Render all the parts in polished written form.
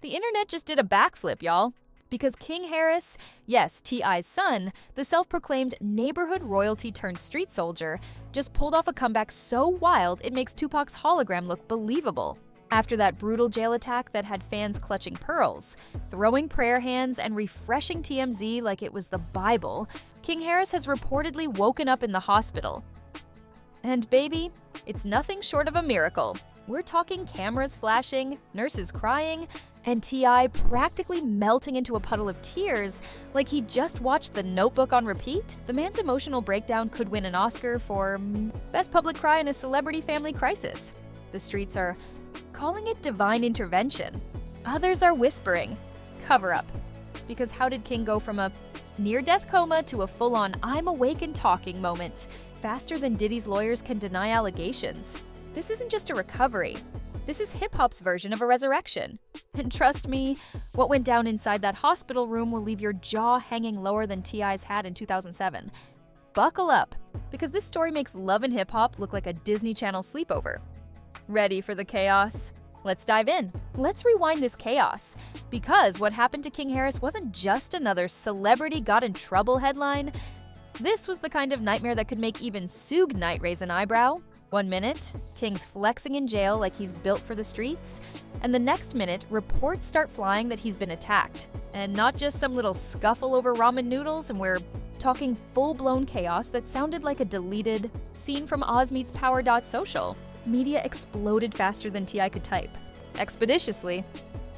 The internet just did a backflip, y'all. Because King Harris, yes, T.I.'s son, the self-proclaimed neighborhood royalty turned street soldier, just pulled off a comeback so wild it makes Tupac's hologram look believable. After that brutal jail attack that had fans clutching pearls, throwing prayer hands, and refreshing TMZ like it was the Bible, King Harris has reportedly woken up in the hospital. And baby, it's nothing short of a miracle. We're talking cameras flashing, nurses crying, and T.I. practically melting into a puddle of tears like he just watched The Notebook on repeat. The man's emotional breakdown could win an Oscar for Best Public Cry in a Celebrity Family Crisis. The streets are calling it divine intervention. Others are whispering, cover up. Because how did King go from a near-death coma to a full-on I'm awake and talking moment, faster than Diddy's lawyers can deny allegations? This isn't just a recovery. This is hip-hop's version of a resurrection. And trust me, what went down inside that hospital room will leave your jaw hanging lower than T.I.'s had in 2007. Buckle up, because this story makes love and hip-hop look like a Disney Channel sleepover. Ready for the chaos? Let's dive in. Let's rewind this chaos, because what happened to King Harris wasn't just another celebrity got in trouble headline. This was the kind of nightmare that could make even Suge Knight raise an eyebrow. 1 minute, King's flexing in jail like he's built for the streets, and the next minute, reports start flying that he's been attacked. And not just some little scuffle over ramen noodles, and we're talking full-blown chaos that sounded like a deleted scene from Oz Meets Power.social. Media exploded faster than T.I. could type. Expeditiously.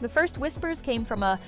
The first whispers came from a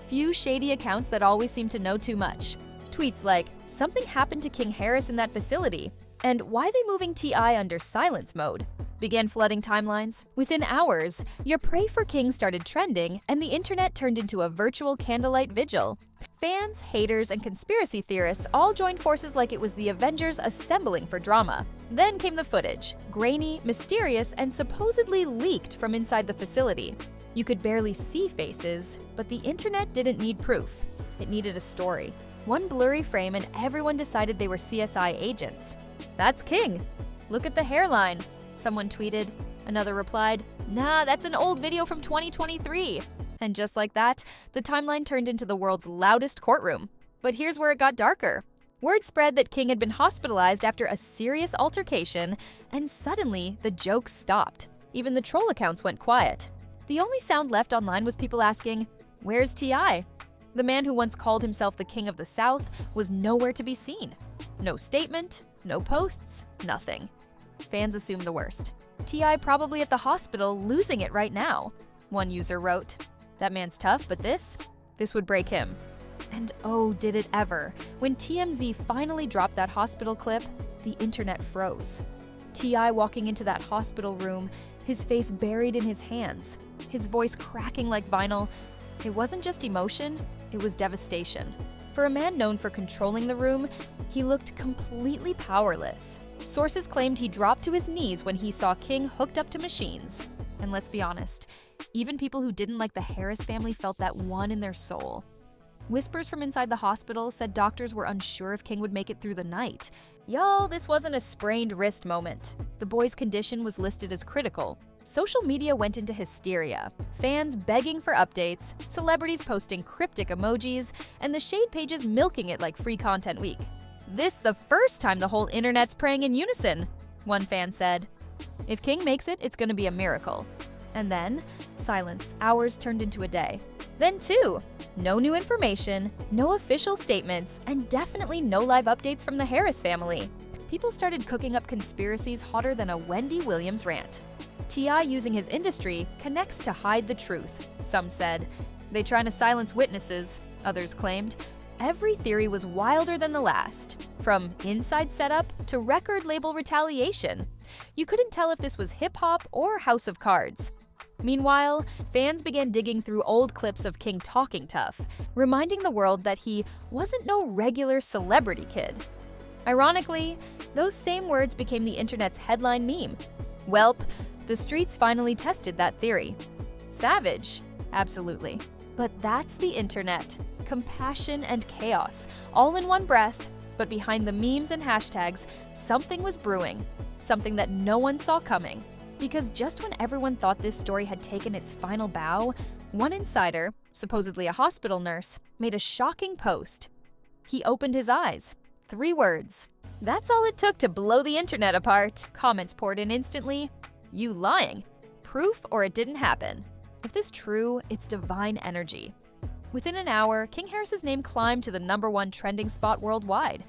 few shady accounts that always seem to know too much. Tweets like, "Something happened to King Harris in that facility," and "Why they moving T.I. under silence mode?" began flooding timelines. Within hours, your pray for King started trending, and the internet turned into a virtual candlelight vigil. Fans, haters, and conspiracy theorists all joined forces like it was the Avengers assembling for drama. Then came the footage, grainy, mysterious, and supposedly leaked from inside the facility. You could barely see faces, but the internet didn't need proof. It needed a story. One blurry frame and everyone decided they were CSI agents. "That's King. Look at the hairline," someone tweeted. Another replied, "Nah, that's an old video from 2023. And just like that, the timeline turned into the world's loudest courtroom. But here's where it got darker. Word spread that King had been hospitalized after a serious altercation, and suddenly the jokes stopped. Even the troll accounts went quiet. The only sound left online was people asking, "Where's T.I.?" The man who once called himself the King of the South was nowhere to be seen. No statement, no posts, nothing. Fans assumed the worst. T.I. probably at the hospital losing it right now. One user wrote, "That man's tough, but this would break him." And oh, did it ever. When TMZ finally dropped that hospital clip, the internet froze. T.I. walking into that hospital room, his face buried in his hands, his voice cracking like vinyl. It wasn't just emotion, it was devastation. For a man known for controlling the room, he looked completely powerless. Sources claimed he dropped to his knees when he saw King hooked up to machines. And let's be honest, even people who didn't like the Harris family felt that one in their soul. Whispers from inside the hospital said doctors were unsure if King would make it through the night. Y'all, this wasn't a sprained wrist moment. The boy's condition was listed as critical. Social media went into hysteria. Fans begging for updates, celebrities posting cryptic emojis, and the shade pages milking it like free content week. "This the first time the whole internet's praying in unison," one fan said. "If King makes it, it's gonna be a miracle." And then, silence. Hours turned into a day. Then 2. No new information, no official statements, and definitely no live updates from the Harris family. People started cooking up conspiracies hotter than a Wendy Williams rant. T.I. using his industry connects to hide the truth, some said. They trying to silence witnesses, others claimed. Every theory was wilder than the last, from inside setup to record label retaliation. You couldn't tell if this was hip-hop or House of Cards. Meanwhile, fans began digging through old clips of King talking tough, reminding the world that he wasn't no regular celebrity kid. Ironically, those same words became the internet's headline meme. Welp, the streets finally tested that theory. Savage? Absolutely. But that's the internet. Compassion and chaos, all in one breath. But behind the memes and hashtags, something was brewing. Something that no one saw coming. Because just when everyone thought this story had taken its final bow, One insider, supposedly a hospital nurse, made a shocking post. He opened his eyes. 3 words. That's all it took to blow the internet apart. Comments poured in instantly. You lying. Proof or it didn't happen. If this true, it's divine energy. Within an hour, King Harris's name climbed to the #1 trending spot worldwide.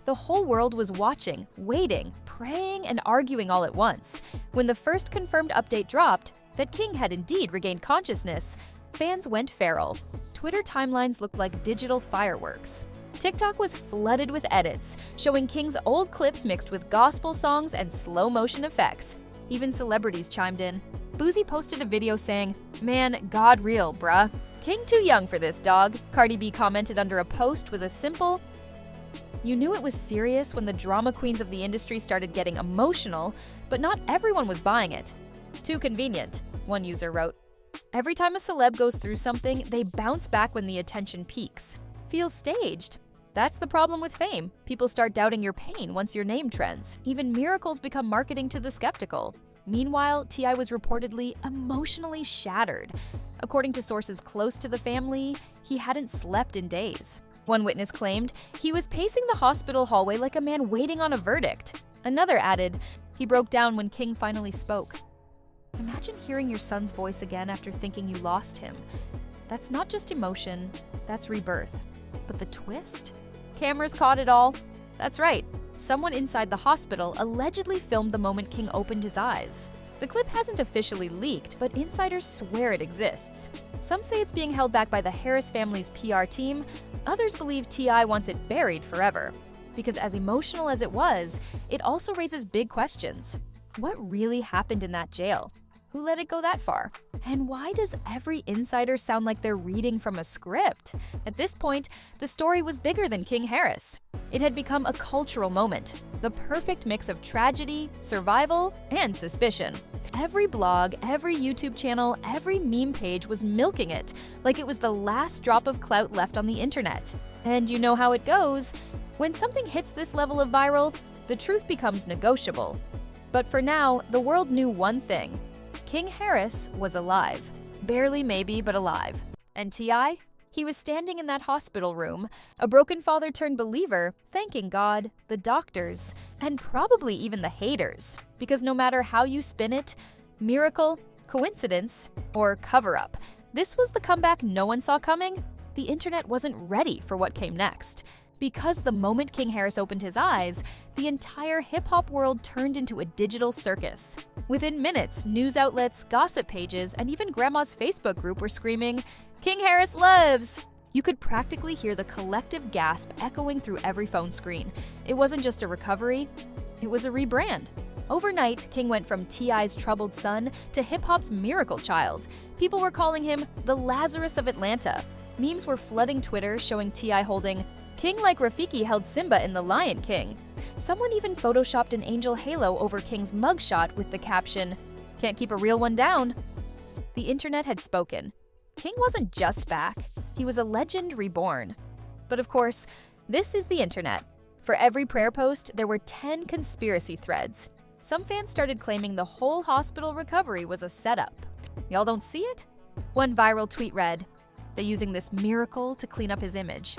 The whole world was watching, waiting, praying, and arguing all at once. When the first confirmed update dropped, that King had indeed regained consciousness, fans went feral. Twitter timelines looked like digital fireworks. TikTok was flooded with edits, showing King's old clips mixed with gospel songs and slow-motion effects. Even celebrities chimed in. Boozy posted a video saying, "Man, God real, bruh. King too young for this, dog." Cardi B commented under a post with a simple, "You knew it was serious when the drama queens of the industry started getting emotional, but not everyone was buying it. Too convenient," one user wrote. Every time a celeb goes through something, they bounce back when the attention peaks. Feels staged. That's the problem with fame. People start doubting your pain once your name trends. Even miracles become marketing to the skeptical. Meanwhile, T.I. was reportedly emotionally shattered. According to sources close to the family, he hadn't slept in days. One witness claimed he was pacing the hospital hallway like a man waiting on a verdict. Another added, he broke down when King finally spoke. Imagine hearing your son's voice again after thinking you lost him. That's not just emotion, that's rebirth. But the twist? Cameras caught it all. That's right. Someone inside the hospital allegedly filmed the moment King opened his eyes. The clip hasn't officially leaked, but insiders swear it exists. Some say it's being held back by the Harris family's PR team. Others believe T.I. wants it buried forever. Because as emotional as it was, it also raises big questions. What really happened in that jail? Who let it go that far? And why does every insider sound like they're reading from a script? At this point, the story was bigger than King Harris. It had become a cultural moment, the perfect mix of tragedy, survival, and suspicion. Every blog, every YouTube channel, every meme page was milking it like it was the last drop of clout left on the internet. And you know how it goes. When something hits this level of viral, the truth becomes negotiable. But for now, the world knew one thing. King Harris was alive. Barely maybe, but alive. And T.I.? He was standing in that hospital room, a broken father turned believer, thanking God, the doctors, and probably even the haters. Because no matter how you spin it, miracle, coincidence, or cover-up, this was the comeback no one saw coming. The internet wasn't ready for what came next. Because the moment King Harris opened his eyes, the entire hip-hop world turned into a digital circus. Within minutes, news outlets, gossip pages, and even Grandma's Facebook group were screaming, "King Harris lives!" You could practically hear the collective gasp echoing through every phone screen. It wasn't just a recovery, it was a rebrand. Overnight, King went from T.I.'s troubled son to hip-hop's miracle child. People were calling him the Lazarus of Atlanta. Memes were flooding Twitter showing T.I. holding King like Rafiki held Simba in The Lion King. Someone even photoshopped an angel halo over King's mugshot with the caption, "Can't keep a real one down." The internet had spoken. King wasn't just back, he was a legend reborn. But of course, this is the internet. For every prayer post, there were 10 conspiracy threads. Some fans started claiming the whole hospital recovery was a setup. Y'all don't see it? One viral tweet read, "They're using this miracle to clean up his image."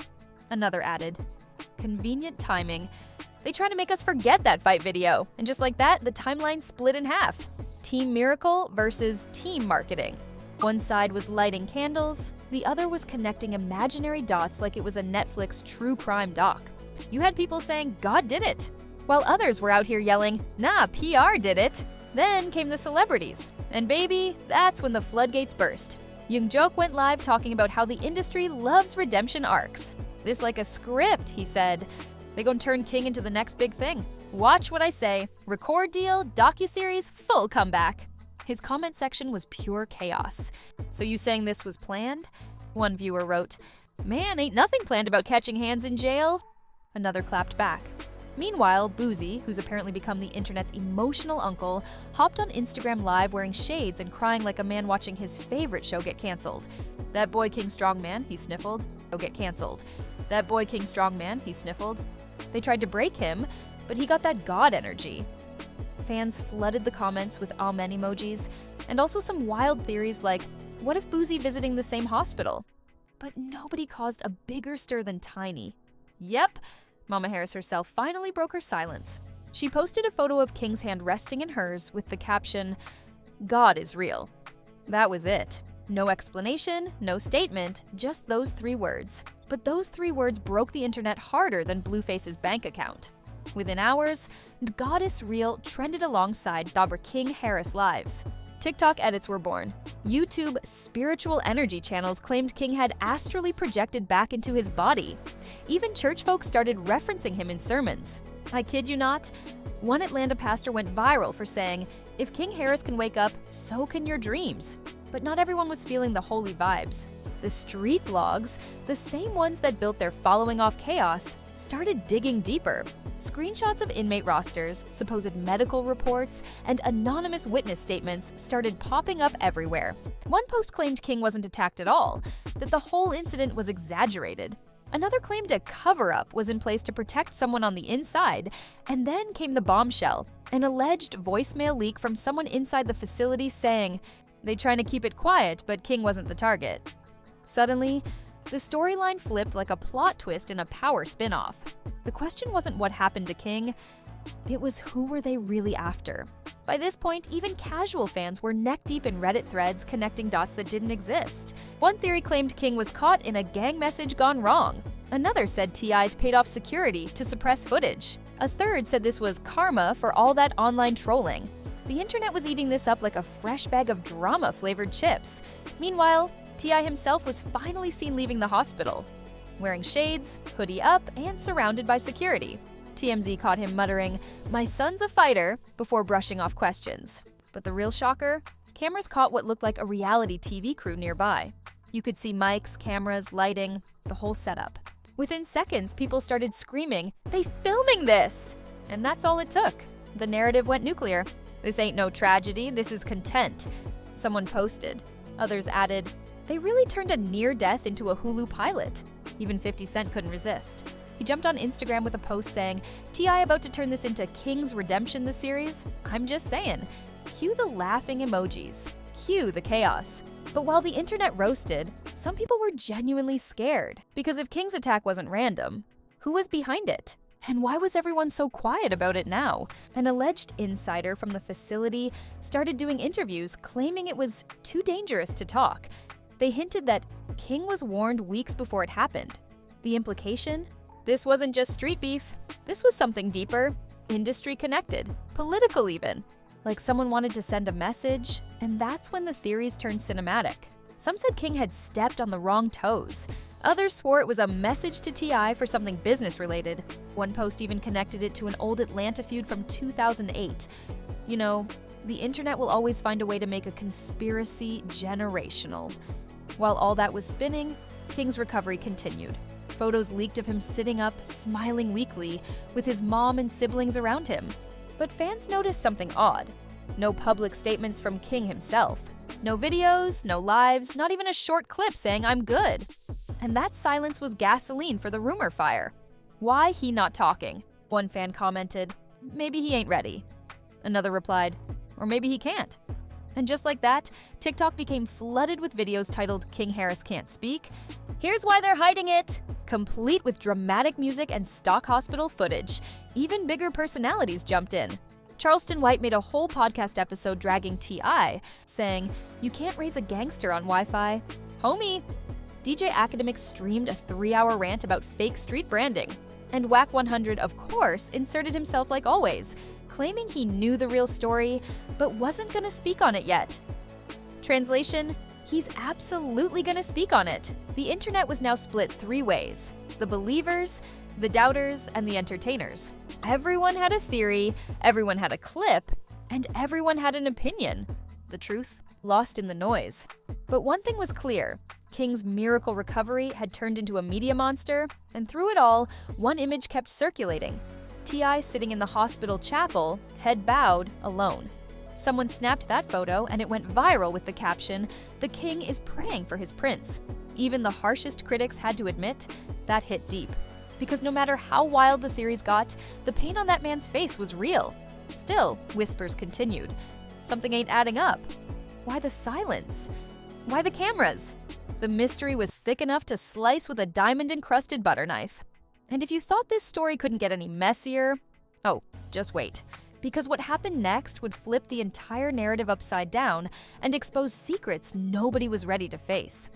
Another added, "Convenient timing. They try to make us forget that fight video." And just like that, the timeline split in half. Team Miracle versus Team Marketing. One side was lighting candles, the other was connecting imaginary dots like it was a Netflix true crime doc. You had people saying, "God did it," while others were out here yelling, "Nah, PR did it." Then came the celebrities. And baby, that's when the floodgates burst. Young Joke went live talking about how the industry loves redemption arcs. "This like a script," he said. "They gonna turn King into the next big thing. Watch what I say. Record deal, docuseries, full comeback." His comment section was pure chaos. "So you saying this was planned?" One viewer wrote, "Man, ain't nothing planned about catching hands in jail." Another clapped back. Meanwhile, Boozy, who's apparently become the internet's emotional uncle, hopped on Instagram Live wearing shades and crying like a man watching his favorite show get canceled. "That boy King Strongman," he sniffled. "He'll get canceled. That boy King Strongman," he sniffled. They tried to break him, but he got that God energy. Fans flooded the comments with amen emojis, and also some wild theories like, What if Boozy visiting the same hospital? But nobody caused a bigger stir than Tiny. Yep, Mama Harris herself finally broke her silence. She posted a photo of King's hand resting in hers with the caption, "God is real." That was it. No explanation, no statement, just those 3 words. But those 3 words broke the internet harder than Blueface's bank account. Within hours, God is real trended alongside Dabra King Harris lives. TikTok edits were born. YouTube spiritual energy channels claimed King had astrally projected back into his body. Even church folks started referencing him in sermons. I kid you not, one Atlanta pastor went viral for saying, "If King Harris can wake up, so can your dreams." But not everyone was feeling the holy vibes. The street blogs, the same ones that built their following off chaos, started digging deeper. Screenshots of inmate rosters, supposed medical reports, and anonymous witness statements started popping up everywhere. One post claimed King wasn't attacked at all, that the whole incident was exaggerated. Another claimed a cover-up was in place to protect someone on the inside, and then came the bombshell, an alleged voicemail leak from someone inside the facility saying, "They trying to keep it quiet, but King wasn't the target." Suddenly, the storyline flipped like a plot twist in a Power spin-off. The question wasn't what happened to King, it was who were they really after. By this point, even casual fans were neck-deep in Reddit threads connecting dots that didn't exist. One theory claimed King was caught in a gang message gone wrong. Another said T.I. paid off security to suppress footage. A third said this was karma for all that online trolling. The internet was eating this up like a fresh bag of drama-flavored chips. Meanwhile, T.I. himself was finally seen leaving the hospital, wearing shades, hoodie up, and surrounded by security. TMZ caught him muttering, "My son's a fighter," before brushing off questions. But the real shocker? Cameras caught what looked like a reality TV crew nearby. You could see mics, cameras, lighting, the whole setup. Within seconds, people started screaming, "They filming this!" And that's all it took. The narrative went nuclear. "This ain't no tragedy, this is content," someone posted. Others added, "They really turned a near death into a Hulu pilot." Even 50 Cent couldn't resist. He jumped on Instagram with a post saying, "T.I. about to turn this into King's Redemption, the series? I'm just saying." Cue the laughing emojis. Cue the chaos. But while the internet roasted, some people were genuinely scared. Because if King's attack wasn't random, who was behind it? And why was everyone so quiet about it now? An alleged insider from the facility started doing interviews claiming it was too dangerous to talk. They hinted that King was warned weeks before it happened. The implication? This wasn't just street beef. This was something deeper, industry connected, political even. Like someone wanted to send a message, and that's when the theories turned cinematic. Some said King had stepped on the wrong toes. Others swore it was a message to T.I. for something business-related. One post even connected it to an old Atlanta feud from 2008. You know, the internet will always find a way to make a conspiracy generational. While all that was spinning, King's recovery continued. Photos leaked of him sitting up, smiling weakly, with his mom and siblings around him. But fans noticed something odd. No public statements from King himself. No videos, no lives, not even a short clip saying "I'm good." And that silence was gasoline for the rumor fire. Why he not talking? One fan commented, "Maybe he ain't ready." Another replied, "Or maybe he can't." And just like that, TikTok became flooded with videos titled "King Harris Can't Speak," "Here's Why They're Hiding It," complete with dramatic music and stock hospital footage. Even bigger personalities jumped in. Charleston White made a whole podcast episode dragging T.I., saying, "You can't raise a gangster on Wi-Fi. Homie." DJ Academic streamed a 3-hour rant about fake street branding. And Whack 100, of course, inserted himself like always, claiming he knew the real story, but wasn't gonna speak on it yet. Translation: he's absolutely gonna speak on it. The internet was now split 3 ways: the believers, the doubters, and the entertainers. Everyone had a theory, everyone had a clip, and everyone had an opinion. The truth lost in the noise. But one thing was clear: King's miracle recovery had turned into a media monster, and through it all, one image kept circulating. T.I. sitting in the hospital chapel, head bowed, alone. Someone snapped that photo and it went viral with the caption, "The King is praying for his prince." Even the harshest critics had to admit that hit deep. Because no matter how wild the theories got, the pain on that man's face was real. Still, whispers continued. Something ain't adding up. Why the silence? Why the cameras? The mystery was thick enough to slice with a diamond-encrusted butter knife. And if you thought this story couldn't get any messier, oh, just wait. Because what happened next would flip the entire narrative upside down and expose secrets nobody was ready to face.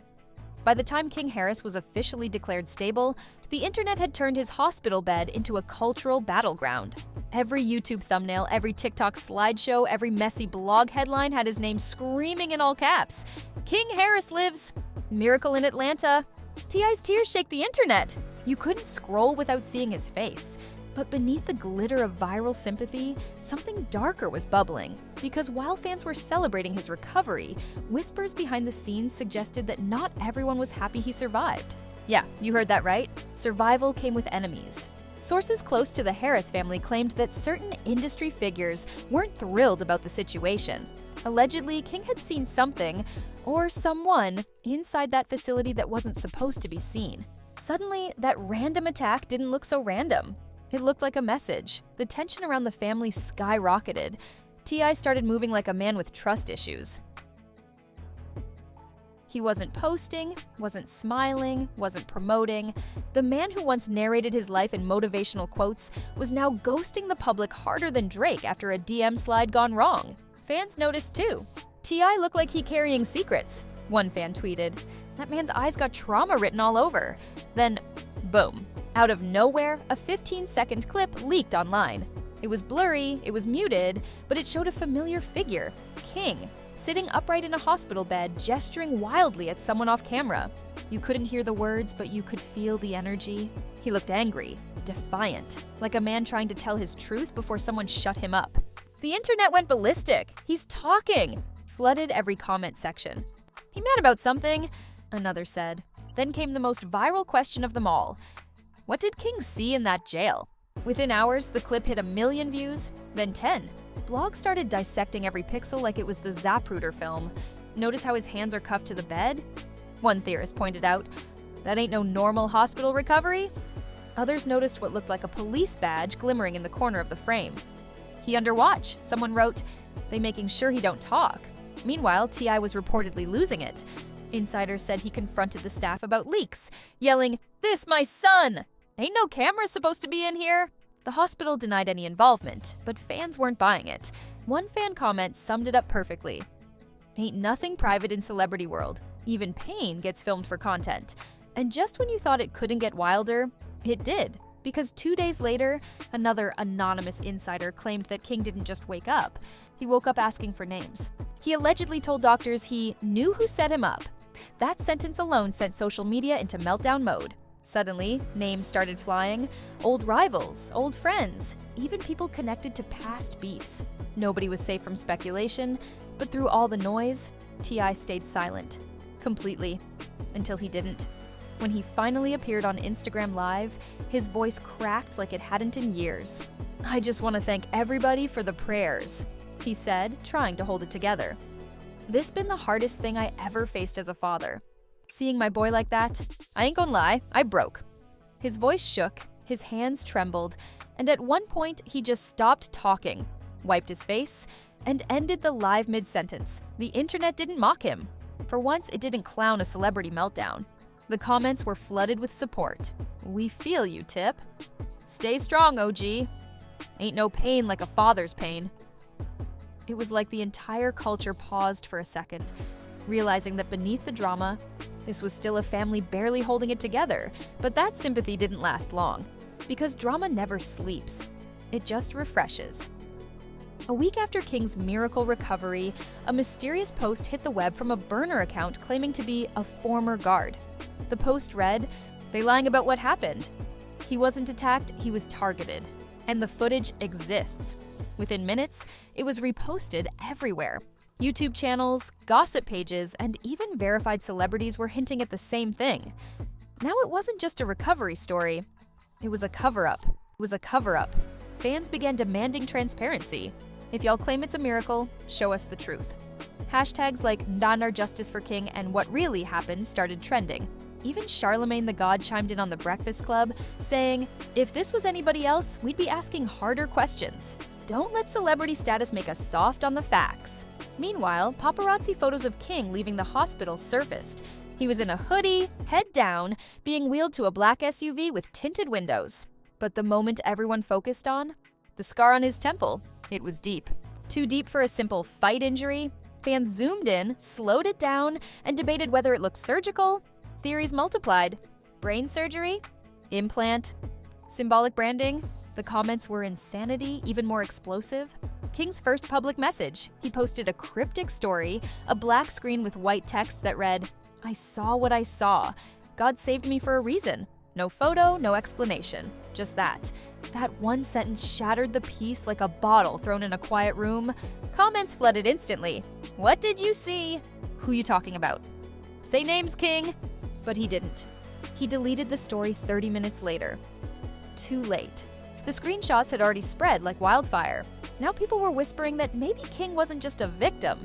By the time King Harris was officially declared stable, the internet had turned his hospital bed into a cultural battleground. Every YouTube thumbnail, every TikTok slideshow, every messy blog headline had his name screaming in all caps. King Harris lives! Miracle in Atlanta! T.I.'s tears shake the internet! You couldn't scroll without seeing his face. But beneath the glitter of viral sympathy, something darker was bubbling. Because while fans were celebrating his recovery, whispers behind the scenes suggested that not everyone was happy he survived. Yeah, you heard that right. Survival came with enemies. Sources close to the Harris family claimed that certain industry figures weren't thrilled about the situation. Allegedly, King had seen something, or someone, inside that facility that wasn't supposed to be seen. Suddenly, that random attack didn't look so random. It looked like a message. The tension around the family skyrocketed. T.I. started moving like a man with trust issues. He wasn't posting, wasn't smiling, wasn't promoting. The man who once narrated his life in motivational quotes was now ghosting the public harder than Drake after a DM slide gone wrong. Fans noticed too. T.I. looked like he carrying secrets. One fan tweeted, "That man's eyes got trauma written all over." Then, boom. Out of nowhere, a 15-second clip leaked online. It was blurry, it was muted, but it showed a familiar figure, King, sitting upright in a hospital bed, gesturing wildly at someone off camera. You couldn't hear the words, but you could feel the energy. He looked angry, defiant, like a man trying to tell his truth before someone shut him up. The internet went ballistic. "He's talking!" flooded every comment section. "He mad about something?" another said. Then came the most viral question of them all. What did King see in that jail? Within hours, the clip hit 1 million views, then 10. Blogs started dissecting every pixel like it was the Zapruder film. Notice how his hands are cuffed to the bed? One theorist pointed out, that ain't no normal hospital recovery. Others noticed what looked like a police badge glimmering in the corner of the frame. He under watch, someone wrote, they making sure he don't talk. Meanwhile, T.I. was reportedly losing it. Insiders said he confronted the staff about leaks, yelling, "This my son! Ain't no camera supposed to be in here." The hospital denied any involvement, but fans weren't buying it. One fan comment summed it up perfectly. Ain't nothing private in celebrity world. Even pain gets filmed for content. And just when you thought it couldn't get wilder, it did. Because 2 days later, another anonymous insider claimed that King didn't just wake up. He woke up asking for names. He allegedly told doctors he knew who set him up. That sentence alone sent social media into meltdown mode. Suddenly, names started flying. Old rivals, old friends, even people connected to past beefs. Nobody was safe from speculation, but through all the noise, T.I. stayed silent. Completely. Until he didn't. When he finally appeared on Instagram Live, his voice cracked like it hadn't in years. "I just want to thank everybody for the prayers," he said, trying to hold it together. "This been the hardest thing I ever faced as a father. Seeing my boy like that, I ain't gonna lie, I broke." His voice shook, his hands trembled, and at one point he just stopped talking, wiped his face, and ended the live mid-sentence. The internet didn't mock him. For once, it didn't clown a celebrity meltdown. The comments were flooded with support. "We feel you, Tip." "Stay strong, OG." "Ain't no pain like a father's pain." It was like the entire culture paused for a second, realizing that beneath the drama, this was still a family barely holding it together. But that sympathy didn't last long, because drama never sleeps. It just refreshes. A week after King's miracle recovery, a mysterious post hit the web from a burner account claiming to be a former guard. The post read, "They lying about what happened. He wasn't attacked, he was targeted. And the footage exists." Within minutes, it was reposted everywhere. YouTube channels, gossip pages, and even verified celebrities were hinting at the same thing. Now it wasn't just a recovery story. It was a cover-up. Fans began demanding transparency. If y'all claim it's a miracle, show us the truth. Hashtags like "Not Justice for King" and "What Really Happened" started trending. Even Charlemagne the God chimed in on The Breakfast Club, saying, "If this was anybody else, we'd be asking harder questions. Don't let celebrity status make us soft on the facts." Meanwhile, paparazzi photos of King leaving the hospital surfaced. He was in a hoodie, head down, being wheeled to a black SUV with tinted windows. But the moment everyone focused on? The scar on his temple. It was deep. Too deep for a simple fight injury? Fans zoomed in, slowed it down, and debated whether it looked surgical. Theories multiplied. Brain surgery? Implant? Symbolic branding? The comments were insanity, even more explosive. King's first public message. He posted a cryptic story, a black screen with white text that read, "I saw what I saw. God saved me for a reason." No photo, no explanation. Just that. That one sentence shattered the peace like a bottle thrown in a quiet room. Comments flooded instantly. What did you see? Who you talking about? Say names, King. But he didn't. He deleted the story 30 minutes later. Too late. The screenshots had already spread like wildfire. Now people were whispering that maybe King wasn't just a victim.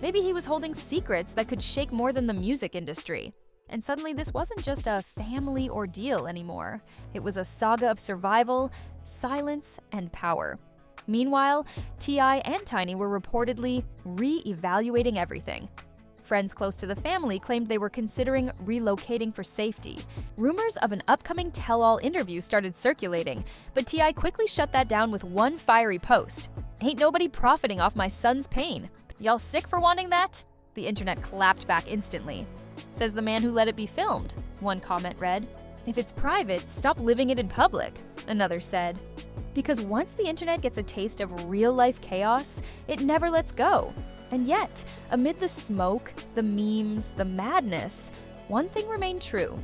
Maybe he was holding secrets that could shake more than the music industry. And suddenly this wasn't just a family ordeal anymore. It was a saga of survival, silence, and power. Meanwhile, T.I. and Tiny were reportedly re-evaluating everything. Friends close to the family claimed they were considering relocating for safety. Rumors of an upcoming tell-all interview started circulating, but T.I. quickly shut that down with one fiery post. "Ain't nobody profiting off my son's pain. Y'all sick for wanting that?" The internet clapped back instantly. "Says the man who let it be filmed," one comment read. "If it's private, stop living it in public," another said. Because once the internet gets a taste of real-life chaos, it never lets go. And yet, amid the smoke, the memes, the madness, one thing remained true.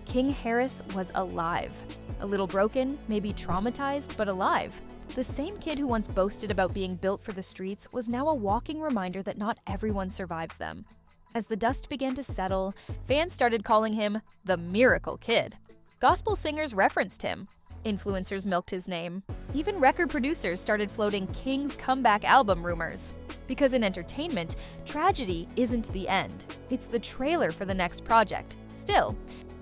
King Harris was alive. A little broken, maybe traumatized, but alive. The same kid who once boasted about being built for the streets was now a walking reminder that not everyone survives them. As the dust began to settle, fans started calling him the Miracle Kid. Gospel singers referenced him. Influencers milked his name. Even record producers started floating King's comeback album rumors. Because in entertainment, tragedy isn't the end. It's the trailer for the next project. Still,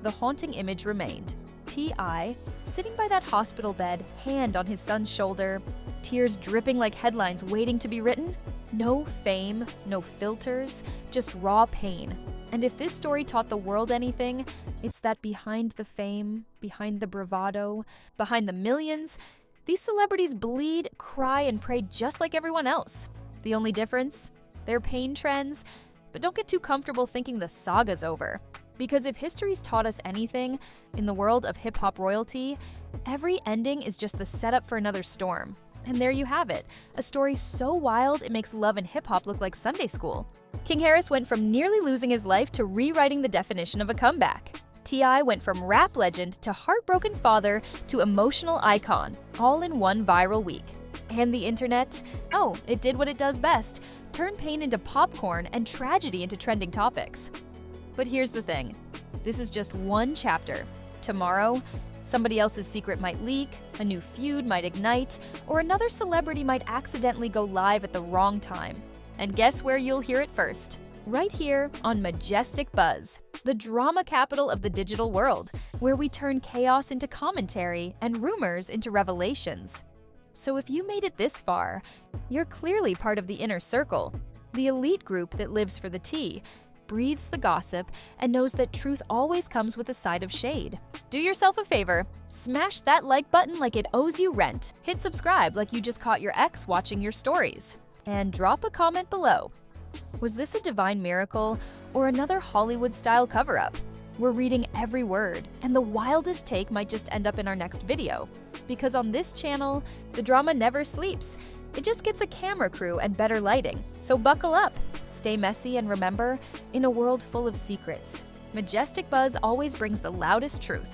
the haunting image remained. T.I. sitting by that hospital bed, hand on his son's shoulder, tears dripping like headlines waiting to be written. No fame, no filters, just raw pain. And if this story taught the world anything, it's that behind the fame, behind the bravado, behind the millions, these celebrities bleed, cry, and pray just like everyone else. The only difference? Their pain trends. But don't get too comfortable thinking the saga's over. Because if history's taught us anything, in the world of hip-hop royalty, every ending is just the setup for another storm. And there you have it, a story so wild it makes love and hip-hop look like Sunday school. King Harris went from nearly losing his life to rewriting the definition of a comeback. T.I. went from rap legend to heartbroken father to emotional icon, all in one viral week. And the internet? Oh, it did what it does best, turn pain into popcorn and tragedy into trending topics. But here's the thing, this is just one chapter. Tomorrow, somebody else's secret might leak, a new feud might ignite, or another celebrity might accidentally go live at the wrong time. And guess where you'll hear it first? Right here on Majestic Buzz, the drama capital of the digital world, where we turn chaos into commentary and rumors into revelations. So if you made it this far, you're clearly part of the inner circle, the elite group that lives for the tea, breathes the gossip, and knows that truth always comes with a side of shade. Do yourself a favor, smash that like button like it owes you rent, hit subscribe like you just caught your ex watching your stories, and drop a comment below. Was this a divine miracle or another Hollywood-style cover-up? We're reading every word, and the wildest take might just end up in our next video. Because on this channel, the drama never sleeps. It just gets a camera crew and better lighting. So buckle up, stay messy, and remember, in a world full of secrets, Majestic Buzz always brings the loudest truth.